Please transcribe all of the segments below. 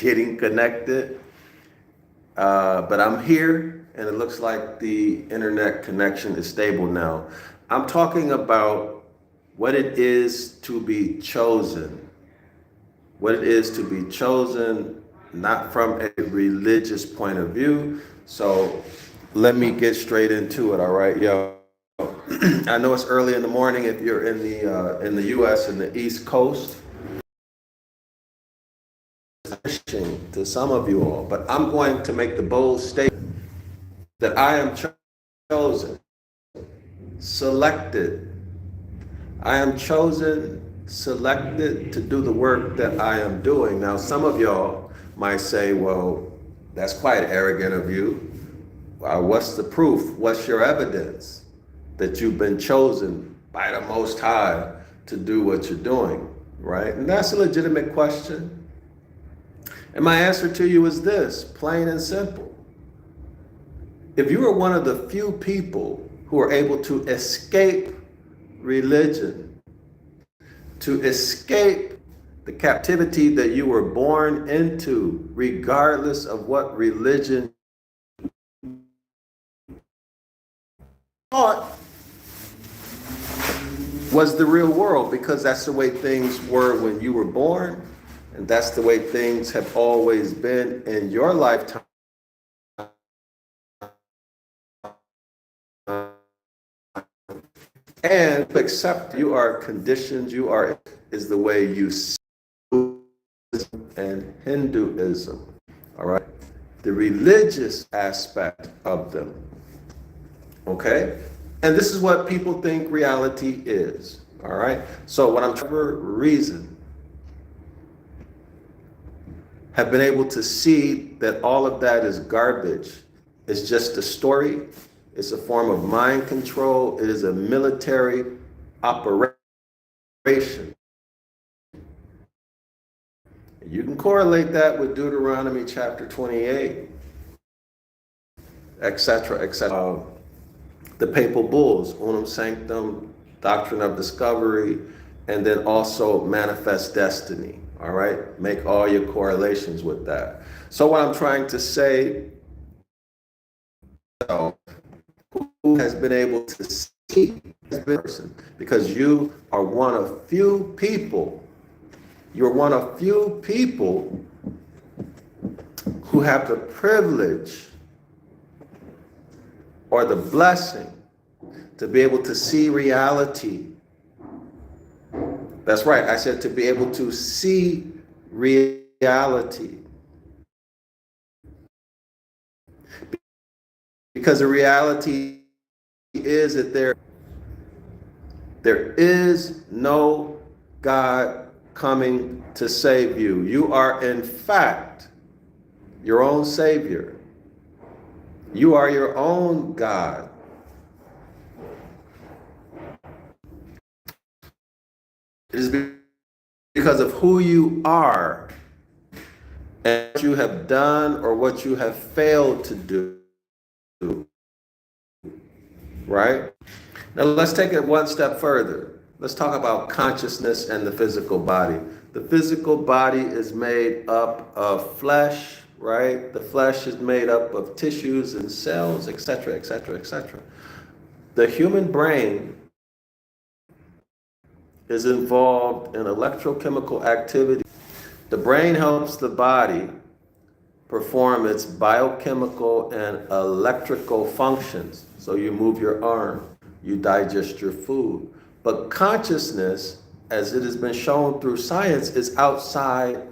getting connected. But I'm here, and it looks like the internet connection is stable now. I'm talking about what it is to be chosen. What it is to be chosen, not from a religious point of view. So let me get straight into it, all right, yo. I know it's early in the morning if you're in the U.S. in the East Coast. To some of you all, but I'm going to make the bold statement that I am chosen, selected. I am chosen, selected to do the work that I am doing. Now, some of y'all might say, well, that's quite arrogant of you. What's the proof? What's your evidence that you've been chosen by the Most High to do what you're doing, right? And that's a legitimate question. And my answer to you is this, plain and simple. If you are one of the few people who are able to escape religion, to escape the captivity that you were born into, regardless of what religion thought was the real world, because that's the way things were when you were born. And that's the way things have always been in your lifetime. And except you are conditioned, is the way you see and Hinduism, all right? The religious aspect of them, okay? And this is what people think reality is, all right? So what I'm trying to reason have been able to see that all of that is garbage. It's just a story. It's a form of mind control. It is a military operation. You can correlate that with Deuteronomy chapter 28, etc., etc. The papal bulls, unum sanctum, doctrine of discovery, and then also manifest destiny. All right, make all your correlations with that. So what I'm trying to say, who has been able to see this person, because you are one of few people, you're one of few people who have the privilege or the blessing to be able to see reality. That's right, I said to be able to see reality. Because the reality is that there is no God coming to save you. You are, in fact, your own Savior. You are your own God. It is because of who you are and what you have done or what you have failed to do. Right? Now let's take it one step further. Let's talk about consciousness and the physical body. The physical body is made up of flesh, right? The flesh is made up of tissues and cells, etc., etc., etc. The human brain is involved in electrochemical activity. The brain helps the body perform its biochemical and electrical functions. So you move your arm, you digest your food. But consciousness, as it has been shown through science, is outside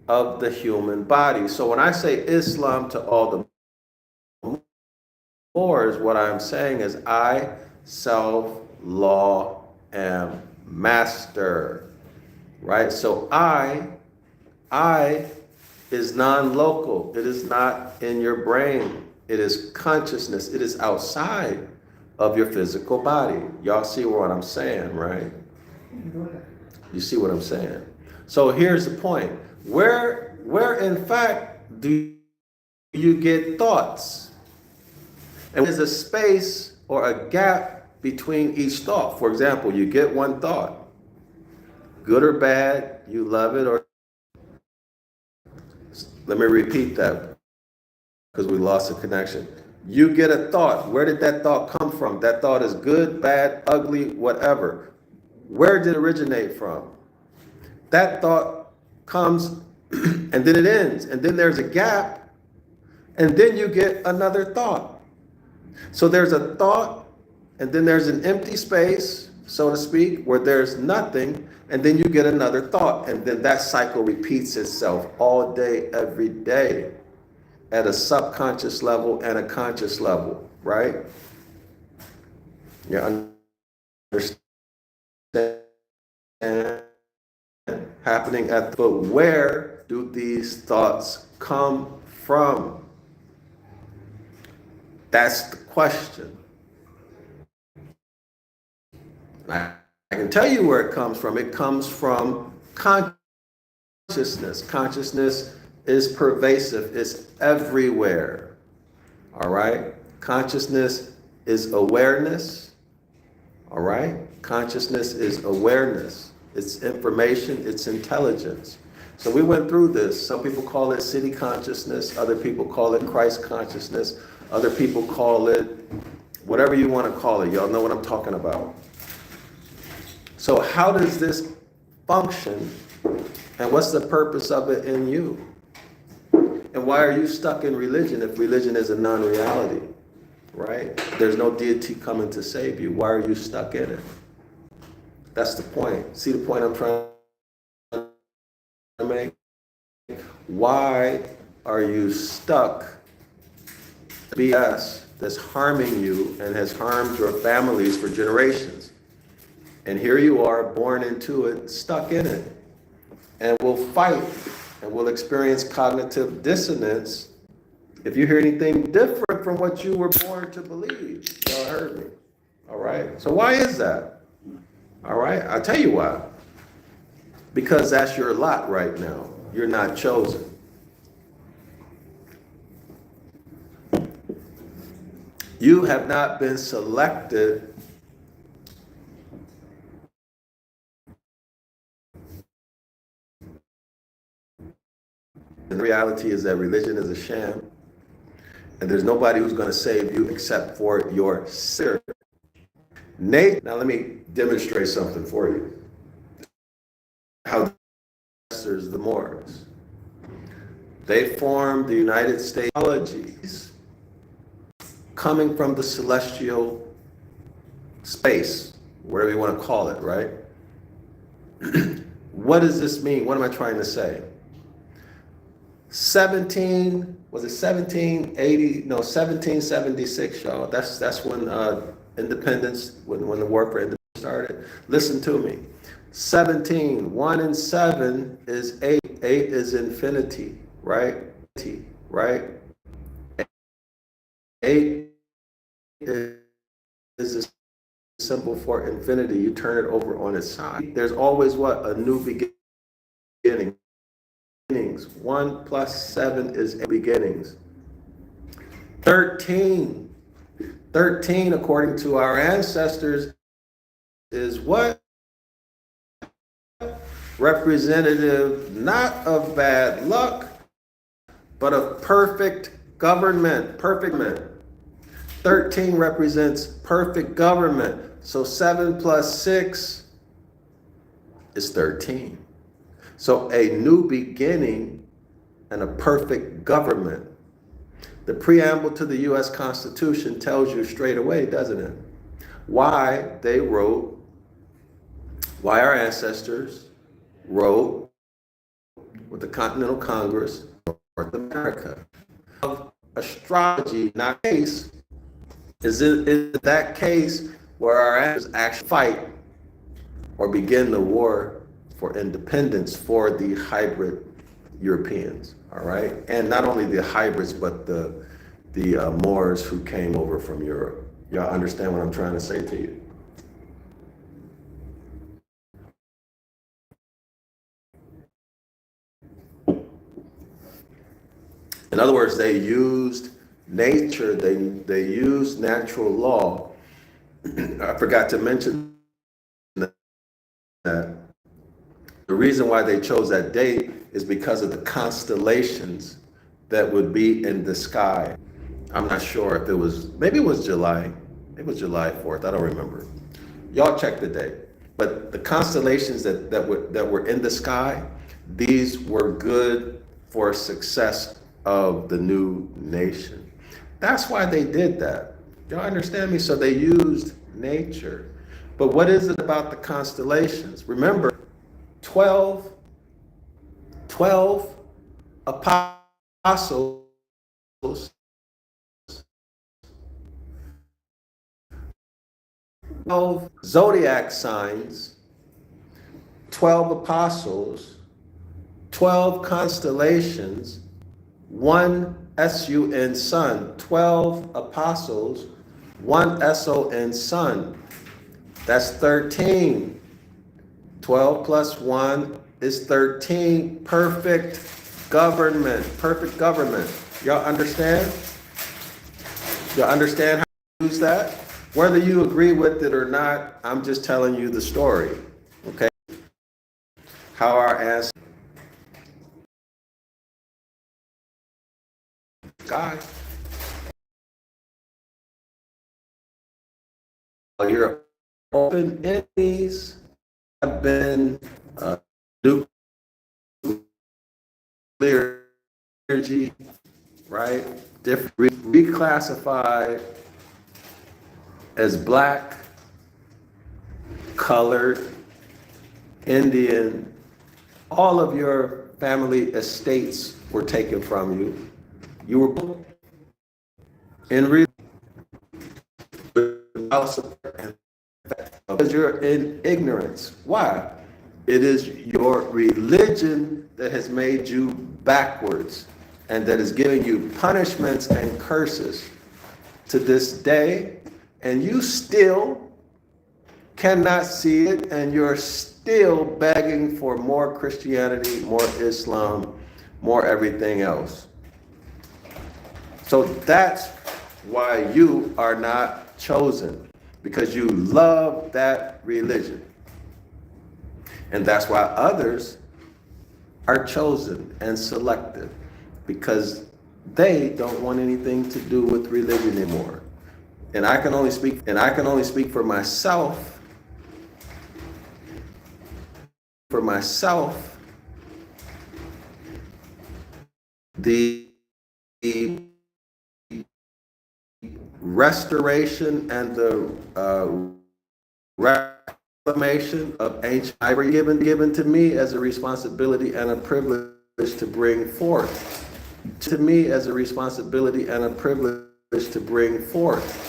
of the human body. So when I say Islam to all the Moors, what I'm saying is I, self, law, am master, right? So I is non-local. It is not in your brain. It is consciousness. It is outside of your physical body. Y'all see what I'm saying, right? You see what I'm saying? So here's the point. Where in fact do you get thoughts? And there's a space or a gap between each thought. For example, you get one thought, good or bad, you love it or Let me repeat that because we lost the connection. You get a thought. Where did that thought come from? That thought is good, bad, ugly, whatever. Where did it originate from? That thought comes and then it ends. And then there's a gap. And then you get another thought. So there's a thought and then there's an empty space, so to speak, where there's nothing. And then you get another thought. And then that cycle repeats itself all day, every day, at a subconscious level and a conscious level, right? You understand happening at the, but where do these thoughts come from? That's the question. I can tell you where it comes from. It comes from consciousness. Consciousness is pervasive. It's everywhere. All right? Consciousness is awareness. All right? Consciousness is awareness. It's information. It's intelligence. So we went through this. Some people call it city consciousness. Other people call it Christ consciousness. Other people call it whatever you want to call it. Y'all know what I'm talking about. So how does this function, and what's the purpose of it in you? And why are you stuck in religion if religion is a non-reality, right? There's no deity coming to save you. Why are you stuck in it? That's the point. See the point I'm trying to make? Why are you stuck in BS that's harming you and has harmed your families for generations? And here you are, born into it, stuck in it. And we'll fight, and we'll experience cognitive dissonance if you hear anything different from what you were born to believe. Y'all heard me. All right? So why is that? All right? I'll tell you why. Because that's your lot right now. You're not chosen. You have not been selected . The reality is that religion is a sham, and there's nobody who's going to save you except for your spirit. Now let me demonstrate something for you. How the Moors. They formed the United States theologies coming from the celestial space, whatever you want to call it, right? What does this mean? What am I trying to say? 1776, y'all. That's when independence, when the war for independence started. Listen to me. 17, 1 and 7 is 8. 8 is infinity, right? Right? 8 is a symbol for infinity. You turn it over on its side. There's always what? A new beginning. 1 plus 7 is 8 beginnings. 13, according to our ancestors, is what? Representative not of bad luck, but of perfect government. 13 represents perfect government. So 7 plus 6 is 13. So a new beginning and a perfect government. The preamble to the U.S. Constitution tells you straight away, doesn't it? Why our ancestors wrote with the Continental Congress of North America. Astrology, not case, is that case where our ancestors actually fight or begin the war for independence for the hybrid Europeans, all right? And not only the hybrids, but the Moors who came over from Europe. Y'all understand what I'm trying to say to you? In other words, they used nature, they used natural law. I forgot to mention that the reason reason why they chose that date is because of the constellations that would be in the sky. I'm not sure if it was, maybe it was July. It was July 4th. I don't remember. Y'all check the date. But the constellations that were in the sky, these were good for success of the new nation. That's why they did that. Y'all understand me? So they used nature. But what is it about the constellations? Remember, 12 apostles, 12 zodiac signs, 12 apostles, 12 constellations, one sun, sun, 12 apostles, one son, sun. That's 13. 12 plus 1 is 13. Perfect government. Perfect government. Y'all understand? Y'all understand how to use that? Whether you agree with it or not, I'm just telling you the story. Okay? How our ancestors. God. Your open enemies have been nuclear energy, right? Different, reclassified as black, colored, Indian. All of your family estates were taken from you. You were in real because you're in ignorance. Why? It is your religion that has made you backwards and that is giving you punishments and curses to this day, and you still cannot see it, and you're still begging for more Christianity, more Islam, more everything else. So that's why you are not chosen, because you love that religion. And that's why others are chosen and selected, because they don't want anything to do with religion anymore. And I can only speak for myself. For myself, the restoration and the reclamation of ancient Ibaryath given to me as a responsibility and a privilege to bring forth. To me as a responsibility and a privilege to bring forth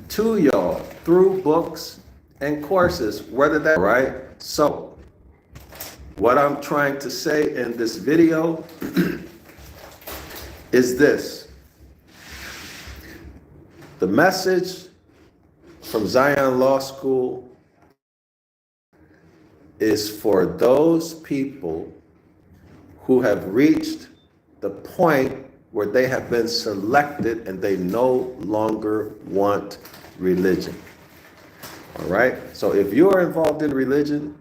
to y'all through books and courses, whether that, right? So what I'm trying to say in this video is this. The message from Zion Law School is for those people who have reached the point where they have been selected and they no longer want religion. All right? So if you are involved in religion,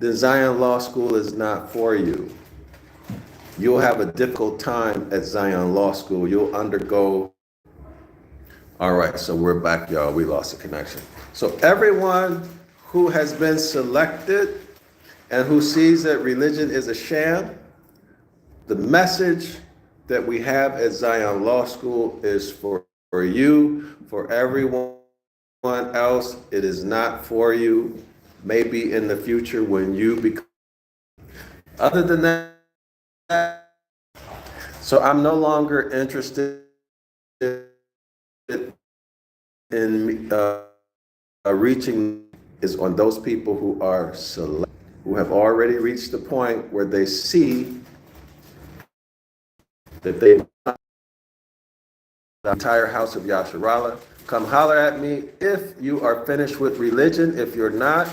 then Zion Law School is not for you. You'll have a difficult time at Zion Law School. You'll undergo. All right, so we're back, y'all. We lost the connection. So everyone who has been selected and who sees that religion is a sham, the message that we have at Zion Law School is for you, for everyone else. It is not for you. Maybe in the future when you become. Other than that, so I'm no longer interested in reaching is on those people who are select, who have already reached the point where they see that they the entire house of Yasharala. Come holler at me if you are finished with religion. If you're not,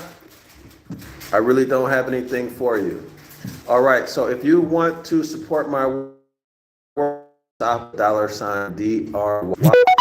I really don't have anything for you. All right, so if you want to support my work, $$DRY.